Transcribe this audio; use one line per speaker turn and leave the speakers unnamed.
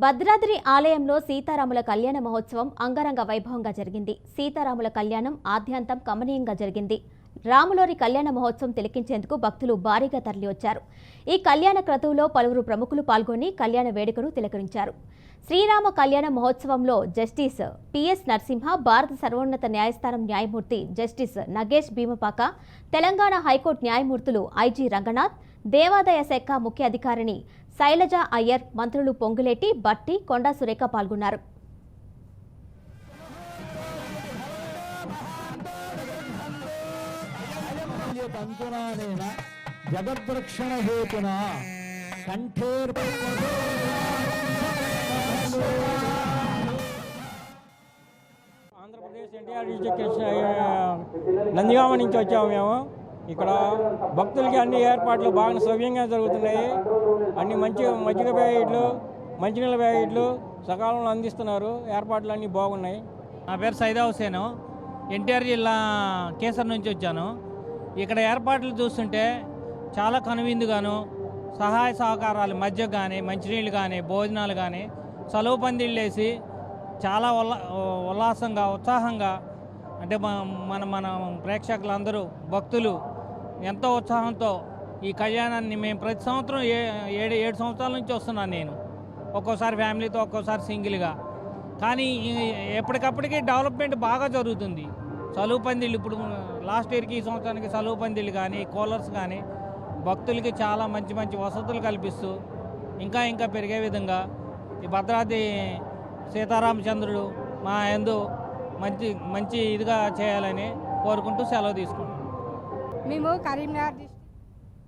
భద్రాద్రి ఆలయంలో సీతారాముల కళ్యాణ మహోత్సవం అంగరంగ వైభవంగా జరిగింది. సీతారాముల కళ్యాణం ఆద్యంతం కమనీయంగా జరిగింది. రాములోరి కళ్యాణ మహోత్సవం తిలకించేందుకు భక్తులు భారీగా తరలివచ్చారు. ఈ కళ్యాణ క్రతువులో పలువురు ప్రముఖులు పాల్గొని కళ్యాణ వేడుకను తిలకరించారు. శ్రీరామ కళ్యాణ మహోత్సవంలో జస్టిస్ పిఎస్ నరసింహ, భారత సర్వోన్నత న్యాయస్థానం న్యాయమూర్తి జస్టిస్ నగేష్ భీమపాక, తెలంగాణ హైకోర్టు న్యాయమూర్తులు ఐజీ రంగనాథ్, దేవాదాయ శాఖ ముఖ్య అధికారిని శైలజ అయ్యర్, మంత్రులు పొంగులేటి, బట్టి, కొండా సురేఖ పాల్గొన్నారు.
ఆంధ్రప్రదేశ్ ఎన్టీఆర్ డిస్ట్రిక్ట్ నందిగామ నుంచి వచ్చాము మేము. ఇక్కడ భక్తులకి అన్ని ఏర్పాట్లు బాగా సవ్యంగా జరుగుతున్నాయి. అన్ని మజ్జిగ ప్యాకెట్లు, మంచినీళ్ళ ప్యాకెట్లు సకాలంలో అందిస్తున్నారు. ఏర్పాట్లు అన్నీ బాగున్నాయి.
నా పేరు సైదా హుసేను, ఎన్టీఆర్ జిల్లా కేసర్ నుంచి వచ్చాను. ఇక్కడ ఏర్పాట్లు చూస్తుంటే చాలా కనువిందుగాను, సహాయ సహకారాలు మధ్య కానీ, మంచినీళ్ళు కానీ, భోజనాలు కానీ, చలువ పందిళ్ళు వేసి చాలా ఉల్లాసంగా, ఉత్సాహంగా, అంటే మన ప్రేక్షకులందరూ భక్తులు ఎంతో ఉత్సాహంతో ఈ కళ్యాణాన్ని మేము ప్రతి సంవత్సరం 7 సంవత్సరాల నుంచి వస్తున్నాను నేను. ఒక్కోసారి ఫ్యామిలీతో, ఒక్కోసారి సింగిల్గా. కానీ ఎప్పటికప్పటికీ డెవలప్మెంట్ బాగా జరుగుతుంది. చలువ పందిళ్ళు ఇప్పుడు లాస్ట్ ఇయర్కి ఈ సంవత్సరానికి చలువ పందిళ్ళు కానీ, కూలర్స్ కానీ భక్తులకి చాలా మంచి మంచి వసతులు కల్పిస్తూ ఇంకా పెరిగే విధంగా ఈ భద్రాద్రి సీతారామచంద్రుడు మా యందు మంచి ఇదిగా చేయాలని కోరుకుంటూ సెలవు తీసుకుంటాం.
మేము కరీంనగర్